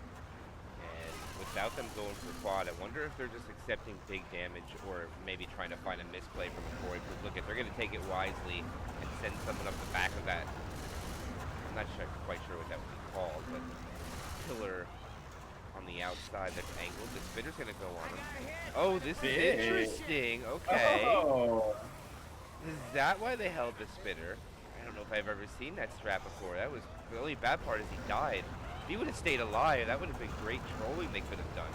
and without them going for quad, I wonder if they're just accepting big damage or maybe trying to find a misplay from Hokori. Because look, if they're gonna take it wisely and send someone up the back of that, I'm not quite sure what that would be called, but pillar on the outside that's angled. The Spitter's gonna go on him. Oh, this is interesting. Okay. Oh. Is that why they held the Spitter? I don't know if I've ever seen that strat before. That was the only bad part is he died. If he would have stayed alive, that would have been great trolling they could have done.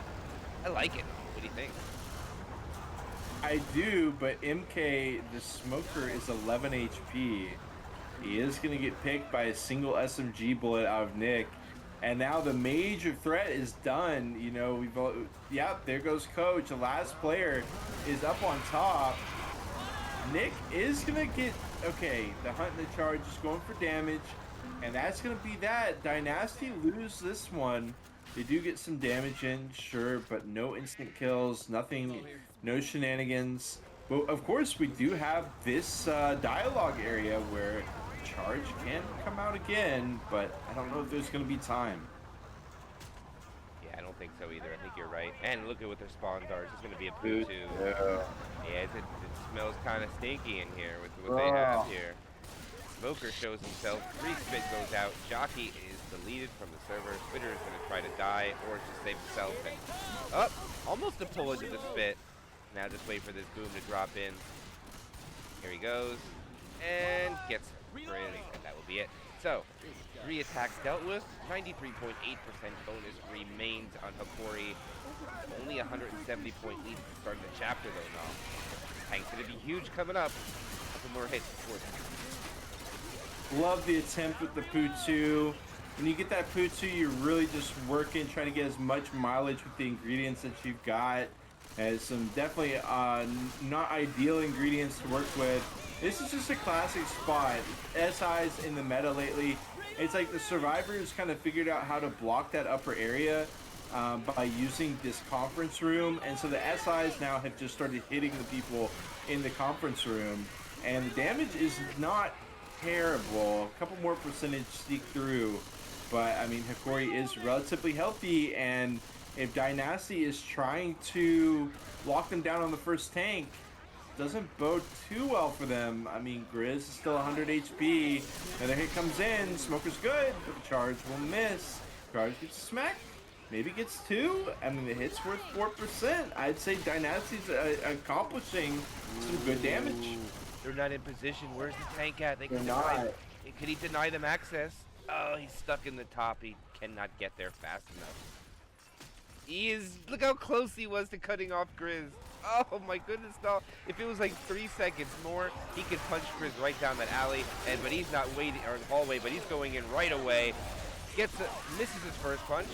I like it. What do you think? I do, but MK, the smoker, is 11 HP. He is going to get picked by a single SMG bullet out of Nick. And now the major threat is done. You know, yep, there goes Coach. The last player is up on top. Nick is going to get, okay, the hunt and the charge is going for damage. And that's going to be that. Dynasty lose this one. They do get some damage in, sure, but no instant kills, nothing, no shenanigans. But of course, we do have this dialogue area where charge can come out again, but I don't know if there's going to be time. Yeah, I don't think so either. I think you're right. And look at what their spawns are. It's just going to be a poo too. Yeah, it smells kind of stinky in here with what they have here. Smoker shows himself. Free spit goes out. Jockey is deleted from the server. Spitter is going to try to die or just save himself. And almost a pull into the spit. Now just wait for this boom to drop in. Here he goes. And gets Grizz, and that will be it. So, 3 attacks dealt with. 93.8% bonus remains on Hokori. Only 170 point lead to start the chapter though now. Tank's going to be huge coming up. A couple more hits before Love the attempt with the Poo-2. When you get that Poo-2, you're really just working, trying to get as much mileage with the ingredients that you've got. Has some definitely not ideal ingredients to work with. This is just a classic spot. SI's in the meta lately. It's like the survivors kind of figured out how to block that upper area by using this conference room. And so the SIs now have just started hitting the people in the conference room. And the damage is not terrible. A couple more percentage sneak through. But, I mean, Hokori is relatively healthy. And if Dynasty is trying to lock them down on the first tank, doesn't bode too well for them. I mean, Grizz is still 100 HP. Another hit comes in. Smoker's good, but the charge will miss. Charge gets a smack. Maybe gets 2. I mean, the hit's worth 4%. I'd say Dynasty's accomplishing some good damage. They're not in position. Where's the tank at? They're not. Could he deny them access? Oh, he's stuck in the top. He cannot get there fast enough. He is. Look how close he was to cutting off Grizz. Oh my goodness, no. If it was like 3 seconds more, he could punch Grizz right down that alley. But he's not waiting, or hallway, but he's going in right away. Misses his first punch.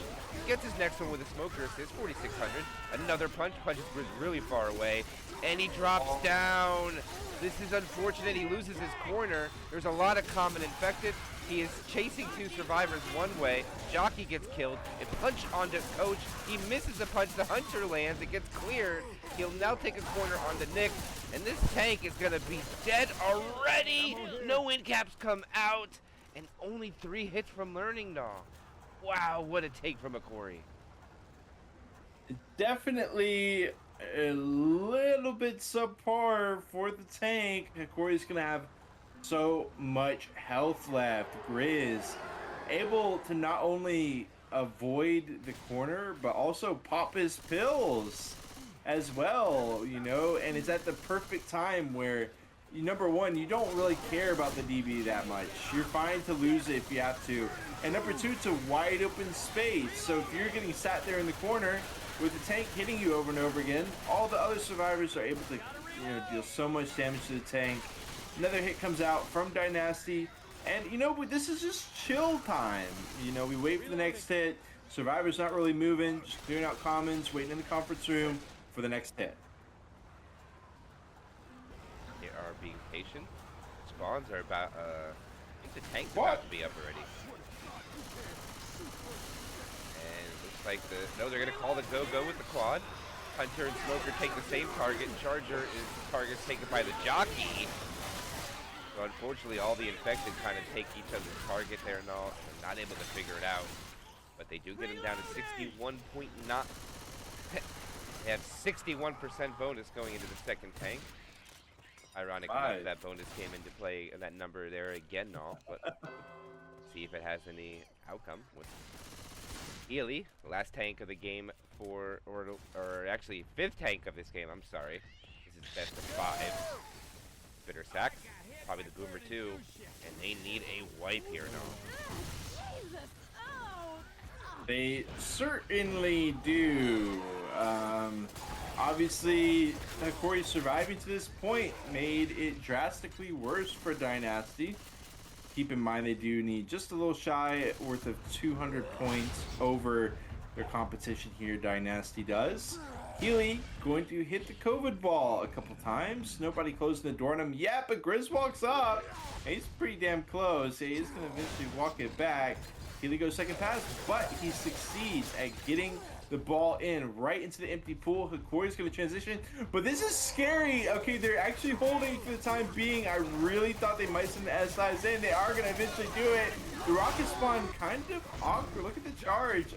Gets his next one with a smoker assist, 4,600. Another punch, punches Grizz really far away. And he drops down. This is unfortunate. He loses his corner. There's a lot of common infected. He is chasing 2 survivors one way. Jockey gets killed. A punch onto Coach. He misses a punch. The Hunter lands. It gets cleared. He'll now take a corner onto Nick. And this tank is going to be dead already. No end caps come out. And only 3 hits from Learning Dog. Wow, what a take from Hokori. Definitely a little bit subpar for the tank. Hokori's going to have so much health left. Grizz able to not only avoid the corner, but also pop his pills as well, you know, and it's at the perfect time where, number one, you don't really care about the DB that much. You're fine to lose it if you have to. And number two, it's a wide open space. So if you're getting sat there in the corner with the tank hitting you over and over again, all the other survivors are able to, you know, deal so much damage to the tank. Another hit comes out from Dynasty. And, you know, this is just chill time. You know, we wait for the next hit. Survivor's not really moving, just clearing out commons, waiting in the conference room for the next hit. They are being patient. Spawns are about, I think the tank's about to be up already. And it looks like no, they're going to call the go-go with the quad. Hunter and Smoker take the same target. Charger is target taken by the jockey. So unfortunately, all the infected kind of take each other's target there and all. They're not able to figure it out. But they do get him down to 61.9. They have 61% bonus going into the second tank. Ironically, that bonus came into play and that number there again, no. But see if it has any outcome with Healy, the last tank of the game for, or actually 5th tank of this game. I'm sorry. This is best of 5. Bitter sack, probably the boomer too, and they need a wipe here now. They certainly do. Obviously, Hokori surviving to this point made it drastically worse for Dynasty. Keep in mind they do need just a little shy worth of 200 points over their competition here. Dynasty does. Healy going to hit the COVID ball a couple times. Nobody closing the door on him yet, but Grizz walks up. He's pretty damn close. He's going to eventually walk it back. Healy goes second pass, but he succeeds at getting the ball in right into the empty pool. Hokori's going to transition, but this is scary. Okay, they're actually holding for the time being. I really thought they might send the SIs in. They are going to eventually do it. The rocket spawn kind of awkward. Look at the charge.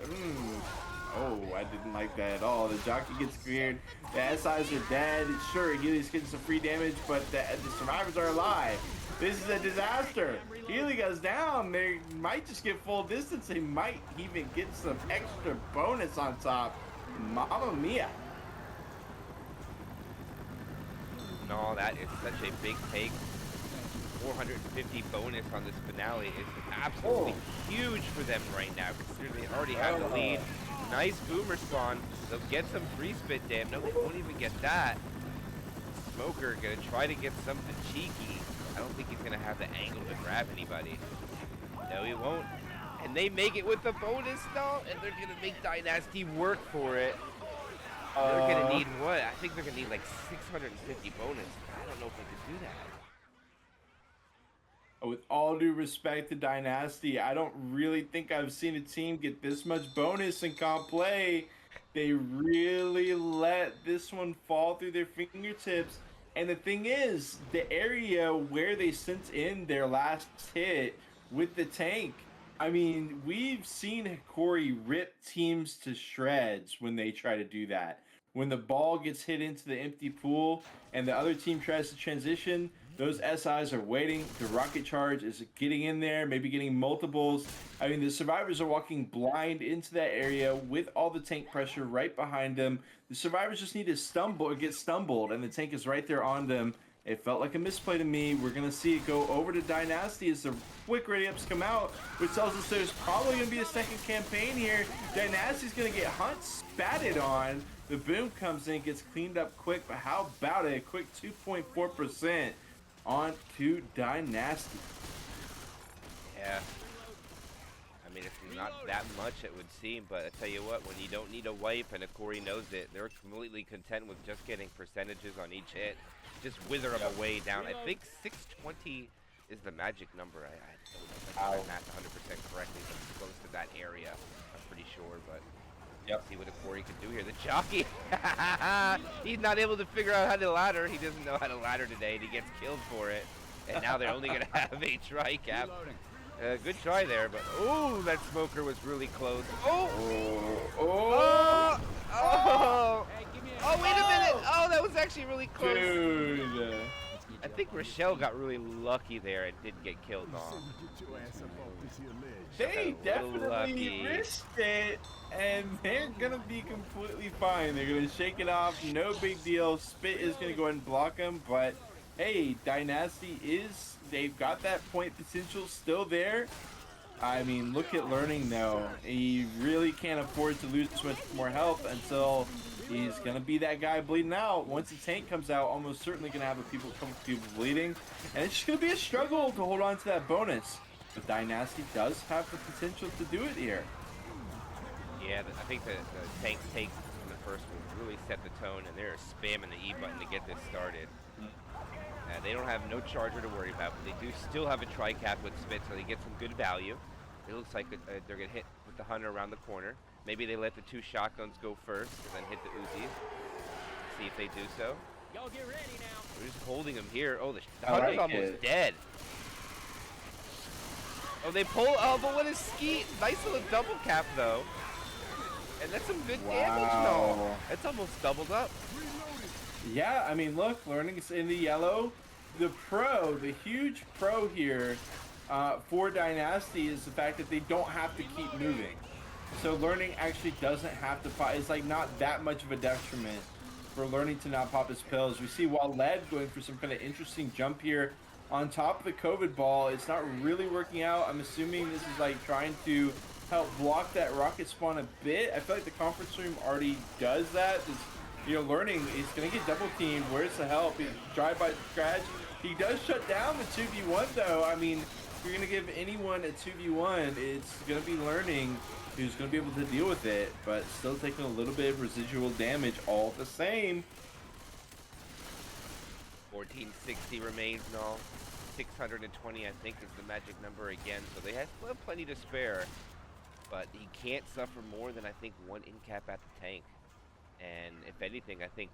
Oh, I didn't like that at all. The jockey gets cleared. The SIs are dead. Sure, Healy's getting some free damage, but the survivors are alive. This is a disaster. Healy goes down. They might just get full distance. They might even get some extra bonus on top. Mamma mia. No, that is such a big take. 450 bonus on this finale is absolutely huge for them right now, considering they already have the lead. Nice boomer spawn. They'll get some free spit damage. No, they won't even get that. Smoker gonna try to get something cheeky. I don't think he's gonna have the angle to grab anybody. No, he won't. And they make it with the bonus though, and they're gonna make Dynasty work for it. They're gonna need what? I think they're gonna need like 650 bonus. I don't know if they can do that. With all due respect to Dynasty, I don't really think I've seen a team get this much bonus in comp play. They really let this one fall through their fingertips. And the thing is, the area where they sent in their last hit with the tank, I mean, we've seen Hokori rip teams to shreds when they try to do that. When the ball gets hit into the empty pool and the other team tries to transition, those SIs are waiting. The rocket charge is getting in there, maybe getting multiples. I mean, the survivors are walking blind into that area with all the tank pressure right behind them. The survivors just need to stumble or get stumbled, and the tank is right there on them. It felt like a misplay to me. We're going to see it go over to Dynasty as the quick ready-ups come out, which tells us there's probably going to be a second campaign here. Dynasty's going to get Hunt spatted on. The boom comes in, gets cleaned up quick, but how about it? A quick 2.4% on to Dynasty. Yeah. I mean, it's not that much, it would seem, but I tell you what, when you don't need a wipe and Hokori knows it, they're completely content with just getting percentages on each hit. Just wither them away down. I think 620 is the magic number. I don't know if I got my math 100% correctly, but it's close to that area. I'm pretty sure, but see what Hokori can do here. The jockey, he's not able to figure out how to ladder. He doesn't know how to ladder today, and he gets killed for it. And now they're only going to have a tri-cap. Good try there, but oh, that smoker was really close. Oh, wait a minute. Oh, that was actually really close. Dude. I think Rochelle got really lucky there and didn't get killed off. They Got a little lucky. definitely risked it, and they're gonna be completely fine. They're gonna shake it off, no big deal. Spit is gonna go ahead and block them, but hey, Dynasty they've got that point potential still there. I mean, look at Learning though. He really can't afford to lose much more health until he's gonna be that guy bleeding out. Once the tank comes out, almost certainly gonna have a couple people bleeding, and it's just gonna be a struggle to hold on to that bonus. But Dynasty does have the potential to do it here. Yeah, I think the tank take from the first one really set the tone, and they're spamming the E button to get this started. They don't have no charger to worry about, but they do still have a tri-cap with Spit, so they get some good value. It looks like they're going to hit with the Hunter around the corner. Maybe they let the 2 shotguns go first and then hit the Uzis. See if they do so. Y'all get ready now. We're just holding them here. Oh, the I Hunter's like almost it. dead. Oh, they pull. Oh, but what a skeet. Nice little double cap, though. And that's some good damage, though. It's almost doubled up. Yeah, I mean, look, Learning's in the yellow. The huge pro here for Dynasty is the fact that they don't have to keep moving. So Learning actually doesn't have to pop. It's like not that much of a detriment for Learning to not pop his pills. We see Waled going for some kind of interesting jump here on top of the COVID ball. It's not really working out. I'm assuming this is like trying to help block that rocket spawn a bit. I feel like the conference room already does that. Learning is going to get double teamed. Where's the help? He drive-by scratch. He does shut down the 2v1 though. I mean, if you're going to give anyone a 2v1, it's going to be Learning who's going to be able to deal with it, but still taking a little bit of residual damage all the same. 1460 remains and all. 620, I think, is the magic number again, so they have plenty to spare. But he can't suffer more than, I think, 1 in-cap at the tank. And if anything, I think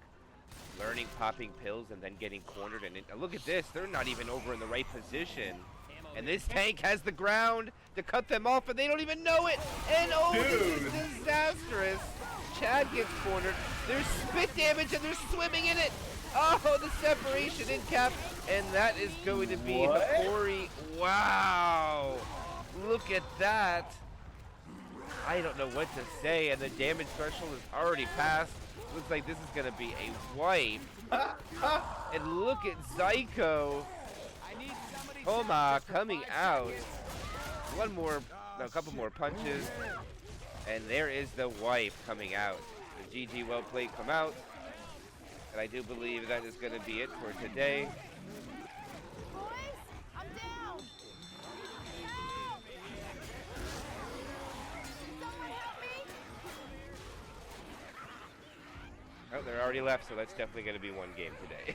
Learning popping pills and then getting cornered. And look at this, they're not even over in the right position. And this tank has the ground to cut them off, and they don't even know it. And oh, this is disastrous. Chad gets cornered. There's spit damage, and they're swimming in it. Oh, the separation in cap, and that is going to be Hokori. Wow, look at that. I don't know what to say, and the damage threshold is already passed. Looks like this is going to be a wipe. And look at Zyko. Homa coming out. A couple more punches. And there is the wipe coming out. The GG well played come out. And I do believe that is going to be it for today. Boys, I'm down. Help! Someone help me! Oh, they're already left, so that's definitely going to be one game today.